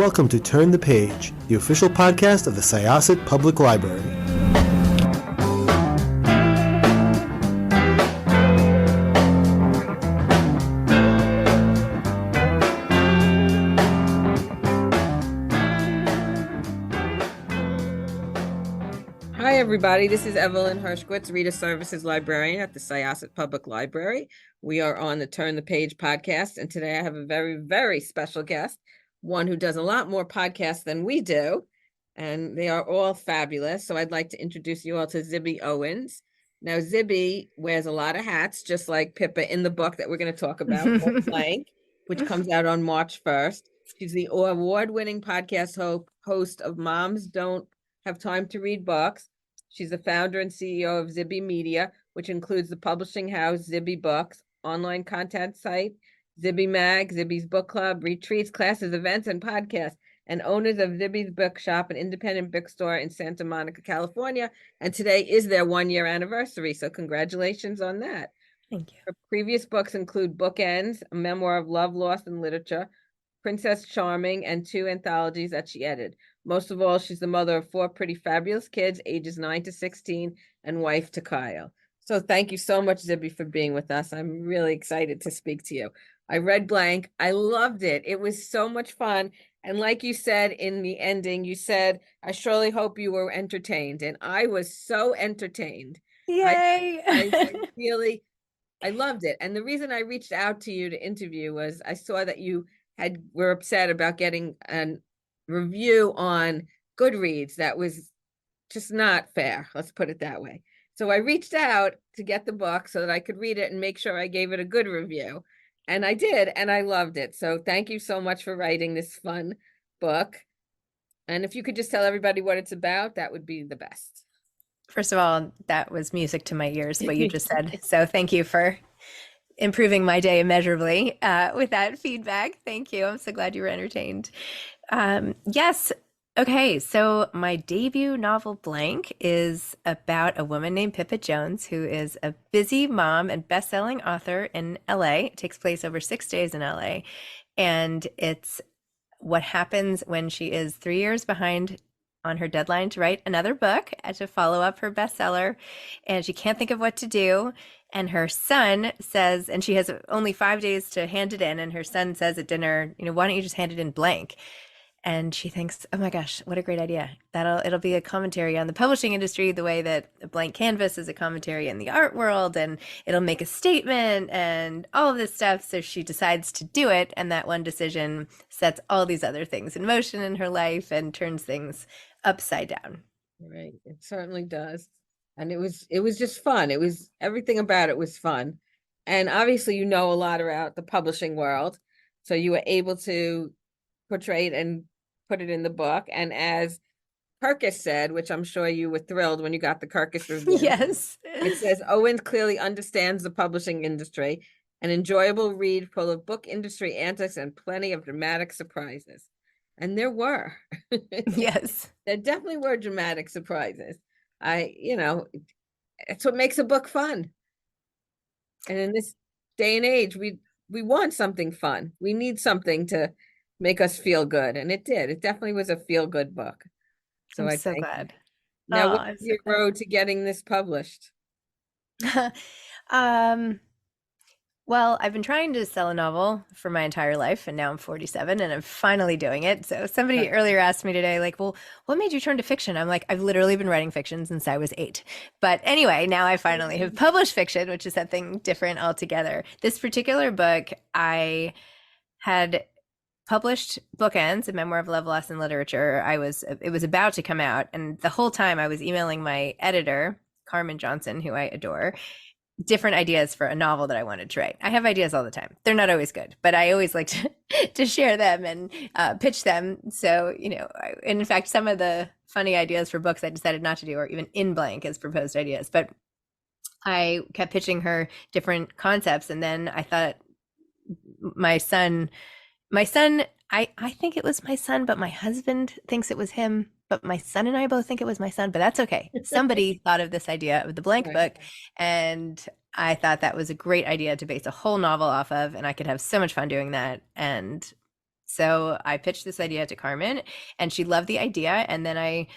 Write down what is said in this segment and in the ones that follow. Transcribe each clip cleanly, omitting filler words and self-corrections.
welcome to Turn the Page, the official podcast of the Syosset Public Library. Hi, everybody. This is Evelyn Hershkowitz, Reader Services Librarian at the Syosset Public Library. We are on the Turn the Page podcast, and today I have a very, very special guest, one who does a lot more podcasts than we do, and they are all fabulous. So I'd like to introduce you all to Zibby Owens. Now, Zibby wears a lot of hats, just like Pippa in the book that we're going to talk about, Blank, which comes out on March 1st. She's the award-winning podcast host of Moms Don't Have Time to Read Books. She's the founder and CEO of Zibby Media, which includes the publishing house Zibby Books, online content site, Zibby Mag, Zibby's Book Club, retreats, classes, events, and podcasts, and owners of Zibby's Bookshop, an independent bookstore in Santa Monica, California. And today is their 1-year anniversary, so congratulations on that. Thank you. Her previous books include Bookends, a memoir of love, loss, and literature, Princess Charming, and 2 anthologies that she edited. Most of all, she's the mother of 4 pretty fabulous kids, ages 9 to 16, and wife to Kyle. So thank you so much, Zibby, for being with us. I'm really excited to speak to you. I read Blank. I loved it. It was so much fun. And like you said in the ending, you said, I surely hope you were entertained. And I was so entertained. Yay! I loved it. And the reason I reached out to you to interview was I saw that you were upset about getting an review on Goodreads that was just not fair. Let's put it that way. So I reached out to get the book so that I could read it and make sure I gave it a good review. And I did, and I loved it. So thank you so much for writing this fun book. And if you could just tell everybody what it's about, that would be the best. First of all, that was music to my ears, what you just said. So thank you for improving my day immeasurably with that feedback. Thank you. I'm so glad you were entertained. Yes. Okay. So my debut novel, Blank, is about a woman named Pippa Jones, who is a busy mom and best-selling author in LA. It takes place over 6 days in LA. And it's what happens when she is 3 years behind on her deadline to write another book to follow up her bestseller. And she can't think of what to do. And her son says, and she has only 5 days to hand it in. And her son says at dinner, why don't you just hand it in blank? And she thinks, oh my gosh, what a great idea. It'll be a commentary on the publishing industry, the way that a blank canvas is a commentary in the art world, and it'll make a statement and all of this stuff. So she decides to do it. And that one decision sets all these other things in motion in her life and turns things upside down. Right. It certainly does. And it was just fun. Everything about it was fun. And obviously, a lot about the publishing world. So you were able to portray it and put it in the book. And as Kirkus said, which I'm sure you were thrilled when you got the Kirkus review. Yes. It says, Owens clearly understands the publishing industry, an enjoyable read full of book industry antics and plenty of dramatic surprises. And there were. Yes. There definitely were dramatic surprises. It's what makes a book fun. And in this day and age, we want something fun. We need something to make us feel good. And it did. It definitely was a feel-good book. So I'm so glad. Now, what's your road to getting this published? Well, I've been trying to sell a novel for my entire life, and now I'm 47 and I'm finally doing it. So somebody earlier asked me today, like, well, what made you turn to fiction? I'm like, I've literally been writing fiction since I was 8. But anyway, now I finally have published fiction, which is something different altogether. This particular book, I had published Bookends, a memoir of love, loss, and literature. It was about to come out. And the whole time I was emailing my editor, Carmen Johnson, who I adore, different ideas for a novel that I wanted to write. I have ideas all the time. They're not always good, but I always like to share them and pitch them. So, in fact, some of the funny ideas for books I decided not to do, or even in blank as proposed ideas. But I kept pitching her different concepts. And then I thought my son, I think it was my son, but my husband thinks it was him. But my son and I both think it was my son, but that's okay. Somebody thought of this idea of the blank book, and I thought that was a great idea to base a whole novel off of, and I could have so much fun doing that. And So I pitched this idea to Carmen, and she loved the idea. And then I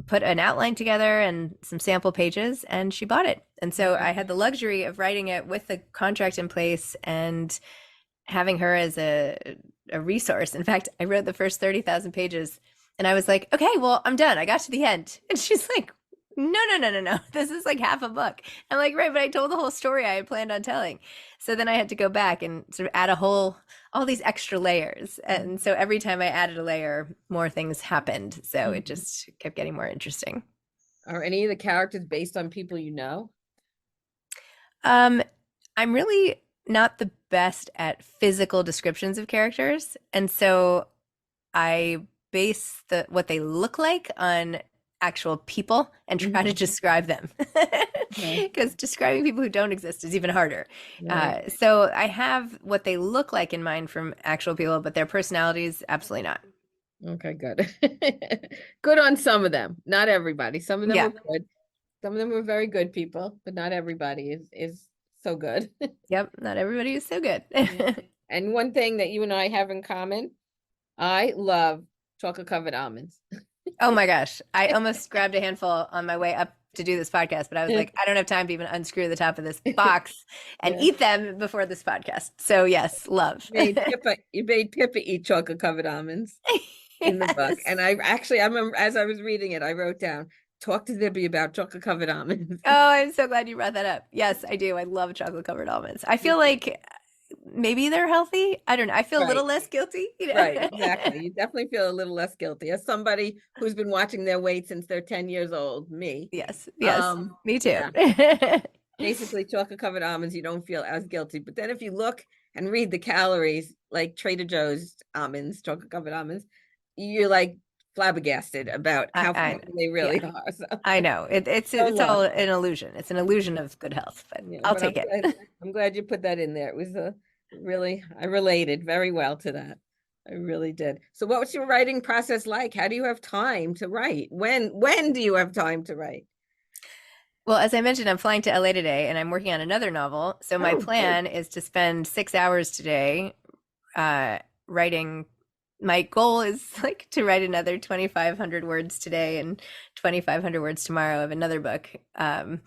put an outline together and some sample pages, and she bought it. And so I had the luxury of writing it with the contract in place and having her as a resource. In fact, I wrote the first 30,000 pages and I was like, okay, well, I'm done. I got to the end. And she's like, no. This is like half a book. I'm like, right, but I told the whole story I had planned on telling. So then I had to go back and sort of add all these extra layers. And so every time I added a layer, more things happened. So it just kept getting more interesting. Are any of the characters based on people you know? I'm really not the best at physical descriptions of characters. And so I base what they look like on actual people and try to describe them. Because describing people who don't exist is even harder. Right. So I have what they look like in mind from actual people, but their personalities, absolutely not. Okay, good. Good on some of them, not everybody. Some of them Yeah. were good. Some of them were very good people, but not everybody is so good. Yep, not everybody is so good. And one thing that you and I have in common, I love chocolate covered almonds. Oh my gosh. I almost grabbed a handful on my way up to do this podcast, but I was like, I don't have time to even unscrew the top of this box and eat them before this podcast. So yes, love. You made Pippa eat chocolate covered almonds in the book. And I remember as I was reading it, I wrote down, talk to Zibby about chocolate covered almonds. Oh, I'm so glad you brought that up. Yes, I do. I love chocolate covered almonds. I feel like maybe they're healthy. I don't know. I feel a little less guilty. Right, exactly. You definitely feel a little less guilty as somebody who's been watching their weight since they're 10 years old, me. Yes, me too. Yeah. Basically, chocolate covered almonds, you don't feel as guilty. But then if you look and read the calories, like Trader Joe's almonds, chocolate covered almonds, you're like flabbergasted about how they really are. So. I know it's all an illusion. It's an illusion of good health, but I'll take it. I'm glad you put that in there. It was I related very well to that. I really did. So what was your writing process like? How do you have time to write? When do you have time to write? Well, as I mentioned, I'm flying to LA today and I'm working on another novel. So my plan is to spend 6 hours today writing. My goal is like to write another 2,500 words today and 2,500 words tomorrow of another book. The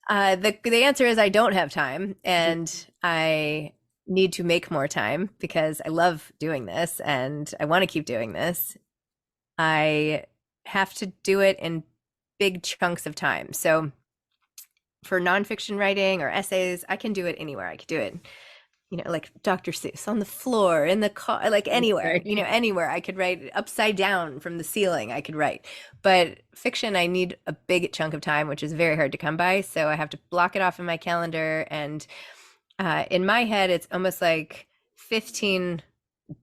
answer is I don't have time, and I need to make more time because I love doing this and I want to keep doing this. I have to do it in big chunks of time. So for nonfiction writing or essays, I can do it anywhere. I could do it, like Dr. Seuss on the floor, in the car, like anywhere, anywhere I could write upside down from the ceiling. I could write, but fiction, I need a big chunk of time, which is very hard to come by. So I have to block it off in my calendar. And in my head, it's almost like 15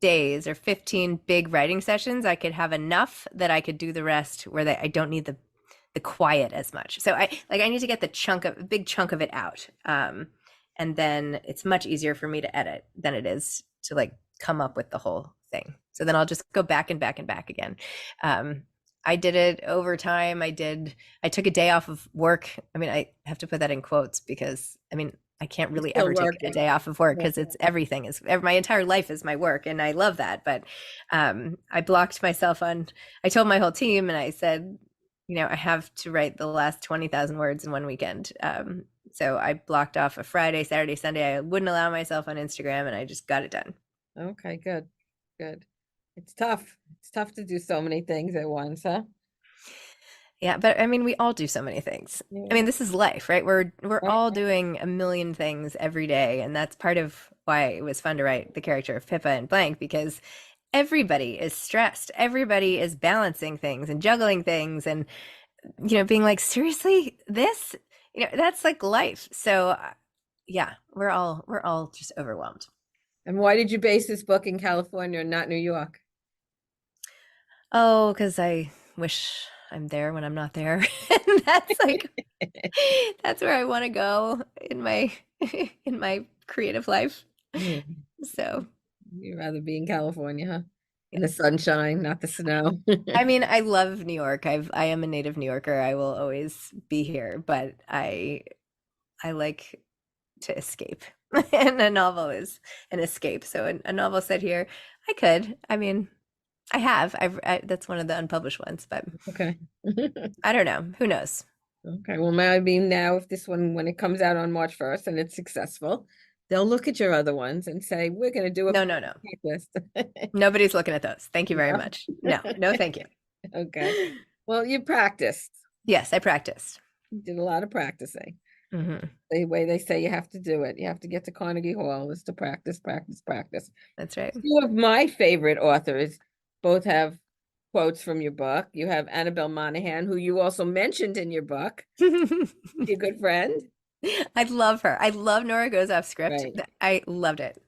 days or 15 big writing sessions. I could have enough that I could do the rest where I don't need the quiet as much. So I need to get a big chunk of it out. And then it's much easier for me to edit than it is to like come up with the whole thing. So then I'll just go back and back and back again. I did it over time. I took a day off of work. I mean, I have to put that in quotes because I can't really ever take a day off of work because my entire life is my work and I love that. But I blocked myself I told my whole team and I said, I have to write the last 20,000 words in one weekend. So I blocked off a Friday, Saturday, Sunday. I wouldn't allow myself on Instagram and I just got it done. Okay, good. It's tough. It's tough to do so many things at once, huh? Yeah, but we all do so many things. Yeah. This is life, right? We're all doing a million things every day. And that's part of why it was fun to write the character of Pippa and Blank, because everybody is stressed. Everybody is balancing things and juggling things and, being like, seriously, this, that's like life. So yeah, we're all just overwhelmed. And why did you base this book in California and not New York? Oh, because I wish I'm there when I'm not there. And that's like, that's where I want to go in my creative life. Mm-hmm. So you'd rather be in California, huh? In the sunshine, not the snow. I love New York. I am a native New Yorker. I will always be here, but I like to escape. And a novel is an escape. So a novel set here, I could. I mean, I have. That's one of the unpublished ones, but Okay. I don't know. Who knows? Okay, well, maybe now if this one, when it comes out on March 1st and it's successful, they'll look at your other ones and say, we're going to do a No. list. Nobody's looking at those. Thank you very No. much. No, thank you. Okay. Well, you practiced. Yes, I practiced. You did a lot of practicing. Hmm. The way they say you have to do it. You have to get to Carnegie Hall is to practice, practice, practice. That's right. Two of my favorite authors both have quotes from your book. You have Annabelle Monahan, who you also mentioned in your book. Your good friend. I love her. I love Nora Goes Off Script. Right. I loved it.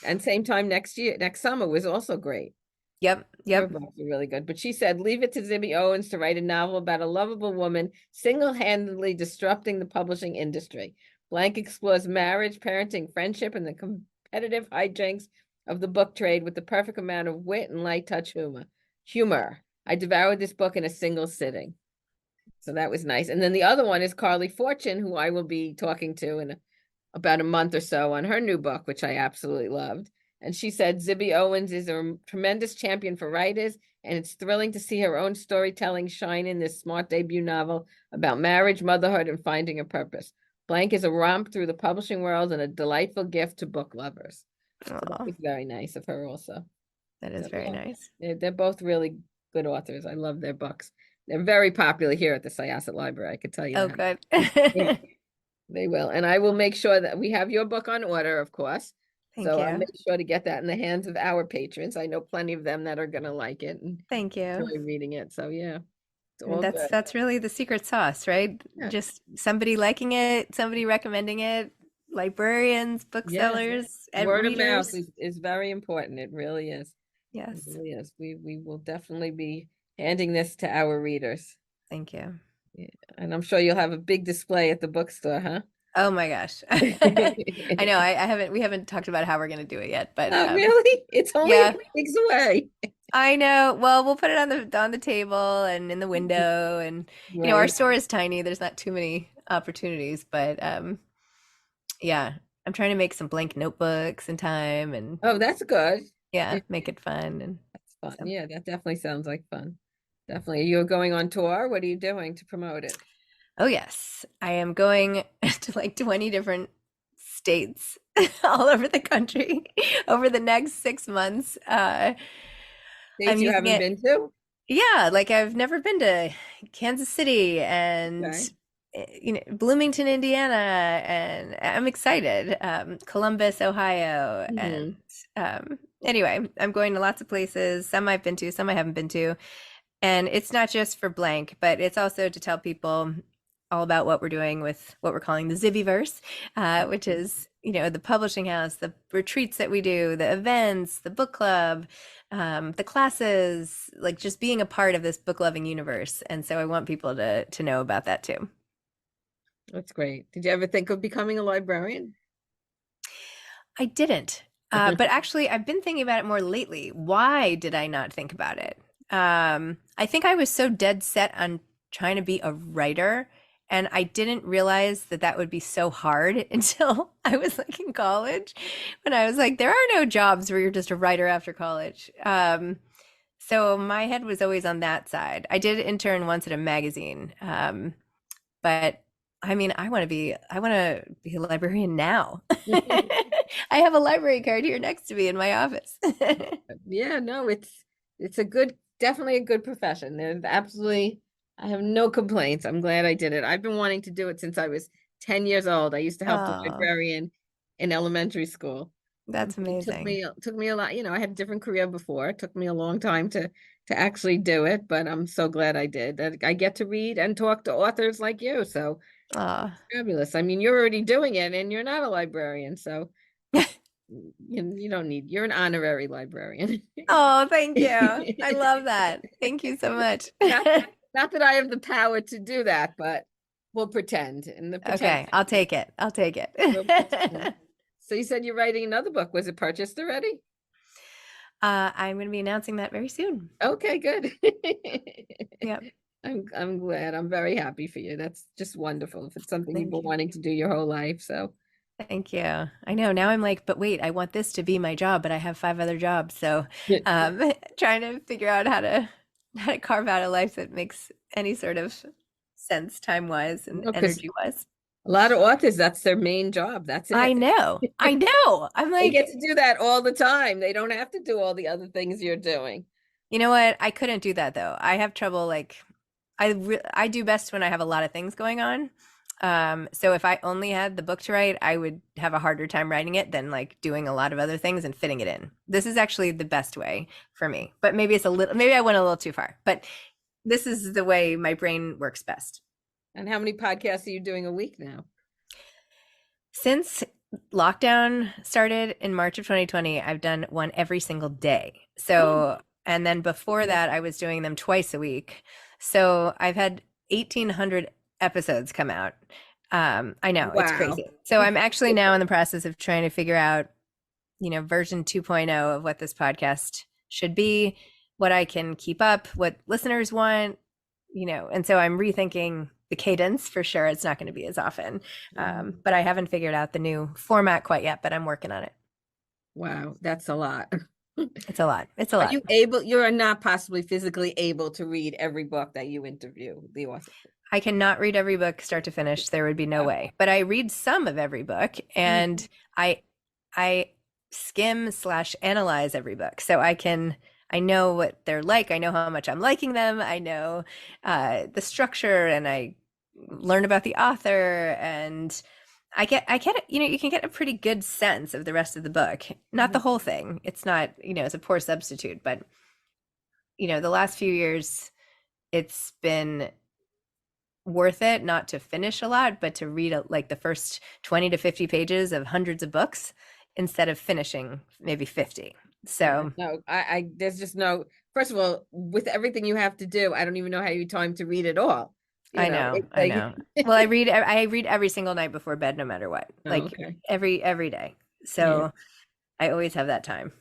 And same time next summer was also great. Yep. Her books are really good. But she said, leave it to Zibby Owens to write a novel about a lovable woman single-handedly disrupting the publishing industry. Blank explores marriage, parenting, friendship, and the competitive hijinks of the book trade with the perfect amount of wit and light touch humor. I devoured this book in a single sitting. So that was nice. And then the other one is Carly Fortune, who I will be talking to in about a month or so on her new book, which I absolutely loved. And she said, Zibby Owens is a tremendous champion for writers, and it's thrilling to see her own storytelling shine in this smart debut novel about marriage, motherhood, and finding a purpose. Blank is a romp through the publishing world and a delightful gift to book lovers. So that was very nice of her also. That is very nice. They're both really good authors. I love their books. They're very popular here at the Syosset Library, I could tell you that. Good. They will. And I will make sure that we have your book on order, of course. Thank So you. I'll make sure to get that in the hands of our patrons. I know plenty of them that are going to like it and Thank you. enjoy reading it. So yeah, it's I mean, all good. that's really the secret sauce, right? Yeah. Just somebody liking it, somebody recommending it, librarians, booksellers, and Word of readers. mouth is very important. It really is. Yes. It really is. We will definitely be handing this to our readers. Thank you. Yeah. And I'm sure you'll have a big display at the bookstore, huh? Oh my gosh. I know we haven't talked about how we're going to do it yet, but really? It's only a few weeks away. I know. Well, we'll put it on the table and in the window, and you know, our store is tiny. There's not too many opportunities, but yeah, I'm trying to make some blank notebooks in time, and oh, that's good. Yeah, make it fun. And that's fun. So. Yeah, that definitely sounds like fun. Definitely. You're going on tour. What are you doing to promote it? Oh yes, I am going to like 20 different states all over the country over the next 6 months. States you haven't been to? Yeah, like I've never been to Kansas City and you know, Bloomington, Indiana, and I'm excited. Columbus, Ohio, and anyway, I'm going to lots of places. Some I've been to, some I haven't been to, and it's not just for blank, but it's also to tell people all about what we're doing with what we're calling the Zibbyverse, which is, you know, the publishing house, the retreats that we do, the events, the book club, the classes, like just being a part of this book loving universe. And so I want people to know about that too. That's great. Did you ever think of becoming a librarian? I didn't, but actually I've been thinking about it more lately. Why did I not think about it? I think I was so dead set on trying to be a writer, and I didn't realize that that would be so hard until I was like in college, when I was like, there are no jobs where you're just a writer after college. So my head was always on that side. I did intern once at a magazine, but I mean, I want to be a librarian now. I have a library card here next to me in my office. Yeah, no, it's definitely a good profession. There's absolutely, I have no complaints. I'm glad I did it. I've been wanting to do it since I was 10 years old. I used to help the librarian in elementary school. That's amazing. It took me a lot. You know, I had a different career before. It took me a long time to actually do it, but I'm so glad I did. That I get to read and talk to authors like you. So fabulous. I mean, you're already doing it and you're not a librarian, so you don't need, you're an honorary librarian. Oh, thank you. I love that. Thank you so much. Not that I have the power to do that, but we'll pretend. Okay, I'll take it. We'll so you said you're writing another book. Was it purchased already? I'm going to be announcing that very soon. Okay, good. Yeah. I'm glad. I'm very happy for you. That's just wonderful. If it's something you've been wanting to do your whole life. So Thank you. I know. Now I'm like, but wait, I want this to be my job, but I have 5 other jobs. So, Yeah. trying to figure out how to carve out a life that makes any sort of sense time-wise and Because energy-wise. a lot of authors, that's their main job. That's I it. know. I know. I'm They get like, to do that all the time. They don't have to do all the other things you're doing. you know what? I couldn't do that though. I have trouble like I do best when I have a lot of things going on. So if I only had the book to write, I would have a harder time writing it than like doing a lot of other things and fitting it in. This is actually the best way for me. But maybe I went a little too far. But this is the way my brain works best. And how many podcasts are you doing a week now? Since lockdown started in March of 2020, I've done one every single day. So, and then before that, I was doing them twice a week. So I've had 1,800 episodes come out. I know it's Wow. crazy. So I'm actually now in the process of trying to figure out, version 2.0 of what this podcast should be, what I can keep up, what listeners want, and so I'm rethinking the cadence for sure. It's not going to be as often. But I haven't figured out the new format quite yet, but I'm working on it. Wow, that's a lot. It's a lot. It's a Are lot. you are not possibly physically able to read every book that you interview the author? I cannot read every book start to finish. There would be no way. But I read some of every book, and I skim/analyze every book. So I know what they're like. I know how much I'm liking them. I know the structure, and I learn about the author, and you can get a pretty good sense of the rest of the book. Not the whole thing. It's not, it's a poor substitute, but the last few years, it's been worth it not to finish a lot, but to read like the first 20 to 50 pages of hundreds of books instead of finishing maybe 50. So no, I there's just no, first of all, with everything you have to do, I don't even know how you time to read it all. I know. Well, I read every single night before bed, no matter what, like okay. every day. So I always have that time,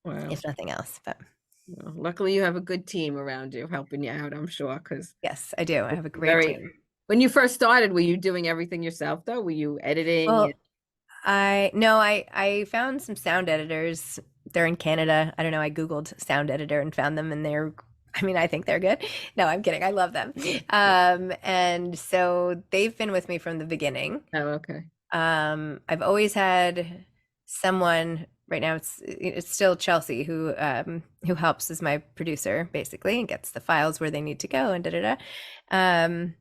Wow. if nothing else. But Well, luckily you have a good team around you helping you out, I'm sure, because yes, I do. I have a great team. When you first started, were you doing everything yourself though? Were you editing? Well, I found some sound editors. They're in Canada. I don't know. I Googled sound editor and found them, and I think they're good. No, I'm kidding. I love them. And so they've been with me from the beginning. Oh, okay. I've always had someone. Right now, it's still Chelsea who helps as my producer basically and gets the files where they need to go and da da da. And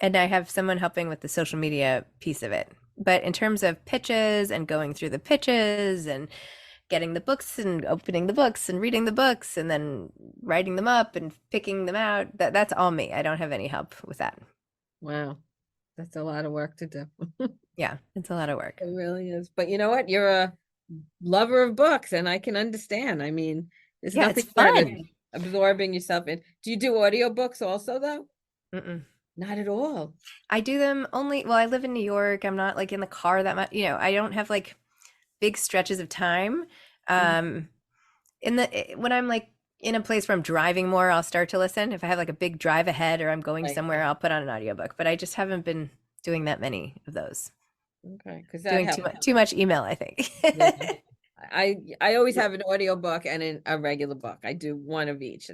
I have someone helping with the social media piece of it. But in terms of pitches and going through the pitches and getting the books and opening the books and reading the books and then writing them up and picking them out, that's all me. I don't have any help with that. Wow. That's a lot of work to do. Yeah, it's a lot of work. It really is. But you know what? You're a lover of books, and I can understand. I mean, there's nothing it's better fun. than absorbing yourself in. Do you do audiobooks also though? Mm-mm. Not at all. I do them only, well, I live in New York. I'm not like in the car that much, I don't have like big stretches of time. When I'm like in a place where I'm driving more, I'll start to listen. If I have like a big drive ahead or I'm going Right. somewhere, I'll put on an audiobook, but I just haven't been doing that many of those. Okay, because that Doing helps. too much email, I think. Yeah. I always have an audiobook and a regular book. I do one of each.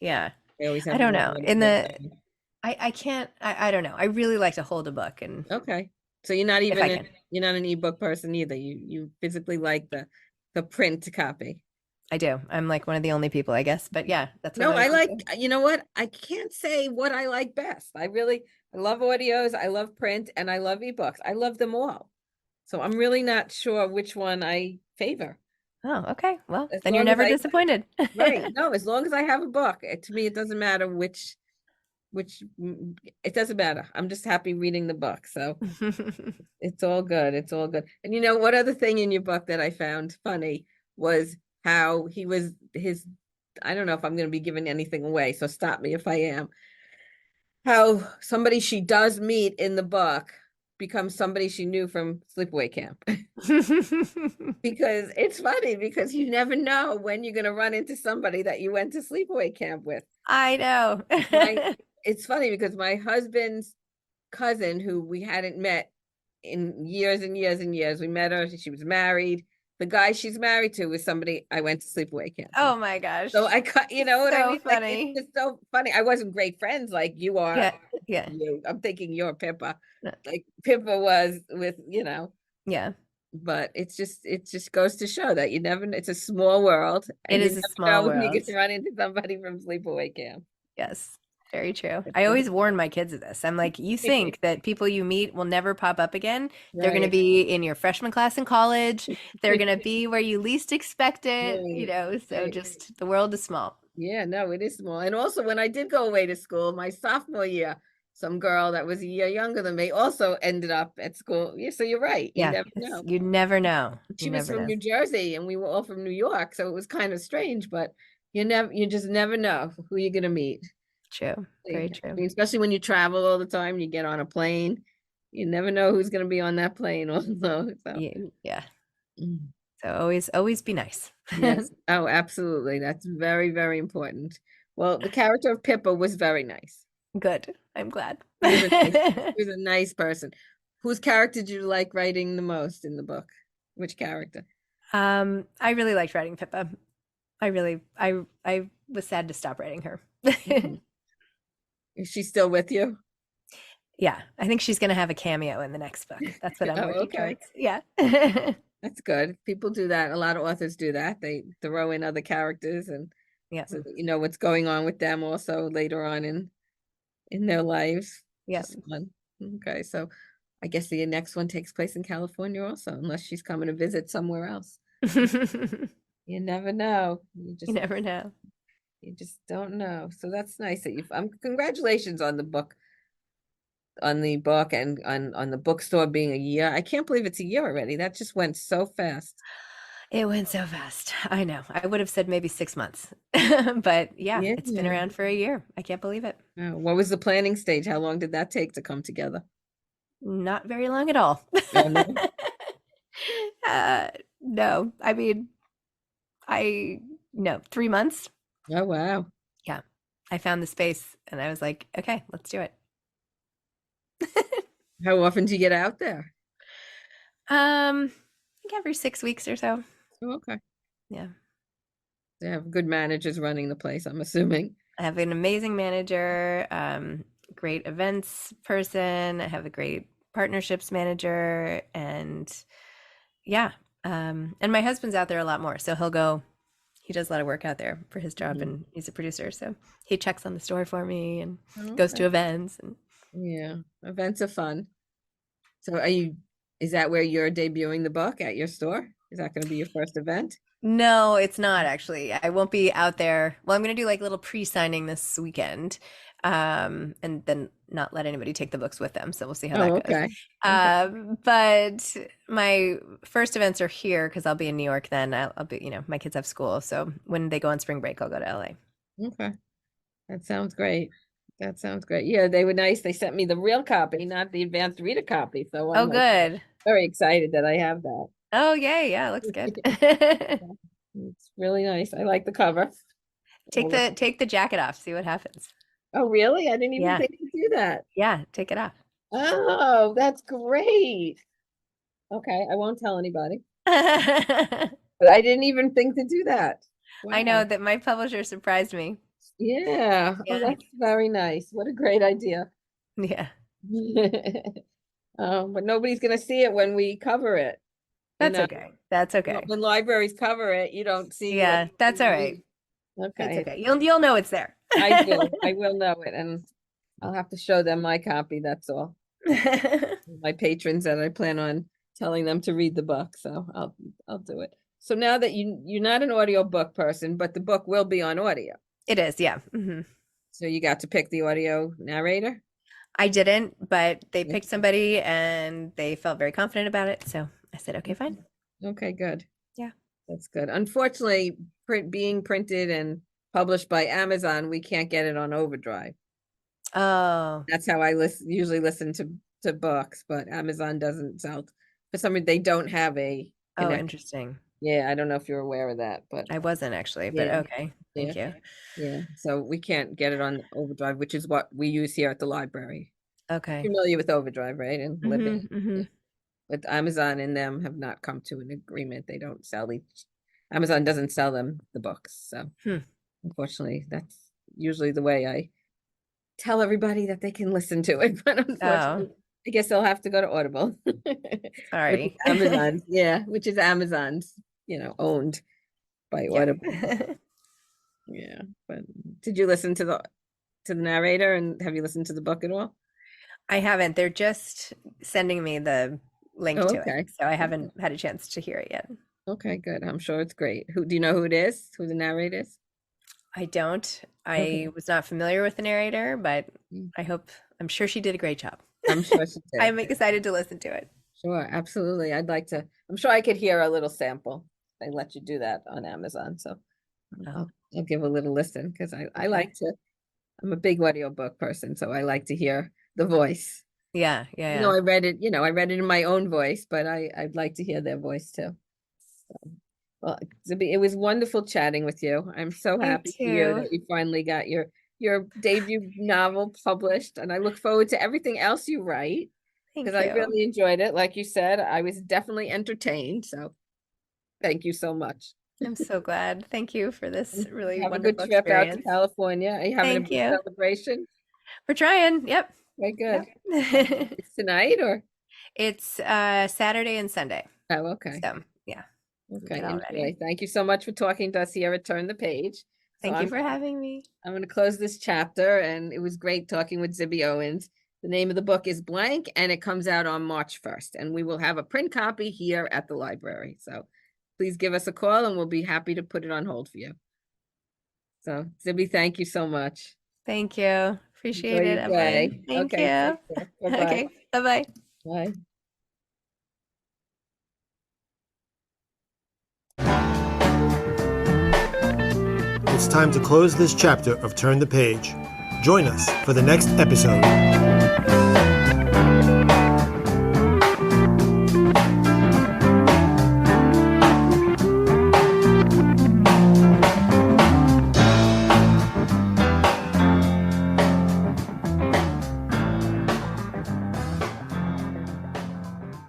Yeah. I always I have don't one know. I can't, I don't know. I really like to hold a book, and Okay. So you're not if I even can. you're not an ebook person either. You physically like the print copy. I do. I'm like one of the only people, I guess. But yeah, that's what No, I most like, people- you know what? I can't say what I like best. I love audios, I love print, and I love ebooks. I love them all. So I'm really not sure which one I favor. Oh, okay. Well, As then you're long as never disappointed. right. No, as long as I have a book, to me, it doesn't matter it doesn't matter. I'm just happy reading the book. So it's all good. It's all good. And you know, what other thing in your book that I found funny was how I don't know if I'm going to be giving anything away, so stop me if I am. How somebody she does meet in the book becomes somebody she knew from sleepaway camp. Because it's funny because you never know when you're going to run into somebody that you went to sleepaway camp with. I know. It's funny because my husband's cousin, who we hadn't met in years and years and years. We met her. She was married. The guy she's married to was somebody I went to sleepaway camp with. Oh my gosh. So I cut, you know what I So mean? Like, funny. it's just so funny. I wasn't great friends like you are. Yeah. Yeah. You. I'm thinking you're Pippa. No. Like Pippa was with, Yeah. but it just goes to show that you never, it's a small world It and you is a never small know when you world. get to run into somebody from sleepaway camp. Yes. Very true. I always warn my kids of this. I'm like, you think that people you meet will never pop up again? They're going to Right. be in your freshman class in college. They're going to be where you least expect it, Right. so Right. just the world is small. Yeah, no, it is small. And also when I did go away to school, my sophomore year, some girl that was a year younger than me also ended up at school. Yeah, so you're right. You Yeah. never know. You never know. You She was never from know. New Jersey and we were all from New York, so it was kind of strange, but you just never know who you're gonna meet. True. Very I true. mean, especially when you travel all the time, you get on a plane, you never know who's gonna be on that plane also. So Yeah. Yeah. mm, So always be nice. yes. Oh, absolutely. That's very, very important. Well, the character of Pippa was very nice. Good. I'm glad. She was a nice person. Whose character did you like writing the most in the book? Which character? I really liked writing Pippa. I was sad to stop writing her. Mhm. Is she still with you? Yeah, I think she's gonna have a cameo in the next book. That's what I'm Oh, working okay. towards. Yeah. That's good. People do that. A lot of authors do that. They throw in other characters and Yeah. so that you know what's going on with them also later on in their lives. Yeah. Just fun. Okay, so I guess the next one takes place in California also, unless she's coming to visit somewhere else. You never know. You never know. You just don't know. So that's nice that you've congratulations on the book, and on the bookstore being a year. I can't believe it's a year already. That just went so fast. It went so fast. I know. I would have said maybe 6 months. But yeah, Yeah. it's been around for a year. I can't believe it. What was the planning stage? How long did that take to come together? Not very long at all. Oh, no. Uh, no, I mean, I no, 3 months. Oh, wow. Yeah. I found the space and I was like, okay, let's do it. How often do you get out there? I think every 6 weeks or so. Oh, okay. Yeah. They have good managers running the place, I'm assuming. I have an amazing manager, great events person. I have a great partnerships manager, and yeah. And my husband's out there a lot more, so he does a lot of work out there for his job, Mhm. and he's a producer, so he checks on the store for me and Oh, goes to okay. events. And Yeah, events are fun. So is that where you're debuting the book, at your store? Is that going to be your first event? no, it's not actually. I won't be out there. Well, I'm gonna do like little pre-signing this weekend, and then not let anybody take the books with them. So we'll see how Oh, that goes. okay. Okay. But my first events are here because I'll be in New York then. I'll be, my kids have school. So when they go on spring break, I'll go to LA. Okay. That sounds great. That sounds great. Yeah, they were nice. They sent me the real copy, not the advanced reader copy. So Oh, I'm like good. very excited that I have that. Oh, yay. Yeah, looks good. It's really nice. I like the cover. Take the jacket off, see what happens. Oh, really? I didn't even Yeah. think to do that. Yeah, take it off. Oh, that's great. Okay, I won't tell anybody, I but I didn't even think to do that. know Wow. that my publisher surprised me. Yeah. Oh, Yeah. that's very nice. What a great idea. Yeah. But nobody's gonna see it when we cover it. You That's know, okay. That's okay. when libraries cover it, you don't see what. Yeah, that's all right. It's Okay, okay. You'll know it's there. I do. I will know it, and I'll have to show them my copy. That's all. My patrons that I plan on telling them to read the book, so I'll do it. So now that you're not an audiobook person, but the book will be on audio. It is, yeah. Hmm. So you got to pick the audio narrator? I didn't, but they Yeah. picked somebody and they felt very confident about it. So I said, okay, fine. Okay, good. Yeah. That's good. Unfortunately, being printed and published by Amazon, we can't get it on Overdrive. Oh, That's how I usually listen to books, but Amazon doesn't sell. For some reason, they don't have a oh, connection. interesting. Yeah, I don't know if you're aware of that, but I wasn't actually, but yeah, okay. Thank you. yeah. So we can't get it on Overdrive, which is what we use here at the library. Okay. Familiar with Overdrive, right? And Libby. Hmm. Yeah. with Amazon and them have not come to an agreement. They don't sell Amazon doesn't sell them the books. So unfortunately, that's usually the way I tell everybody that they can listen to it. But unfortunately, I guess they'll have to go to Audible. Sorry. Amazon, yeah, which is Amazon's, owned by Audible. Yeah, but did you listen to the narrator, and have you listened to the book at all? I haven't. They're just sending me the link to it, so I haven't had a chance to hear it yet. Okay, good. I'm sure it's great. Do you know who it is? Who the narrator is? I don't. I was not familiar with the narrator, but I'm sure she did a great job. I'm sure she did. I'm excited to listen to it. Sure, absolutely. I'm sure I could hear a little sample. They let you do that on Amazon, so I'll give a little listen, because I like to. I'm a big audiobook person, so I like to hear the voice. Yeah. I read it in my own voice, but I'd like to hear their voice too. So, well, Zibby, it was wonderful chatting with you. I'm so happy to hear that you finally got your debut novel published, and I look forward to everything else you write, because I really enjoyed it. Like you said, I was definitely entertained. So thank you so much. I'm so glad. Thank you for this really Have wonderful a good trip experience. out to California. Are you having a big celebration? We're trying. Yep. Very good. Yep. It's tonight, or? It's Saturday and Sunday. Oh, okay. So yeah. Okay. Enjoy. Thank you so much for talking to us here at Turn the Page. Thank you for having me. I'm going to close this chapter, and it was great talking with Zibby Owens. The name of the book is Blank, and it comes out on March 1st, and we will have a print copy here at the library. So please give us a call, and we'll be happy to put it on hold for you. So Zibby, thank you so much. Thank you. Appreciate it, Evelyn. Thank you. Okay. Bye-bye. Bye. It's time to close this chapter of Turn the Page. Join us for the next episode.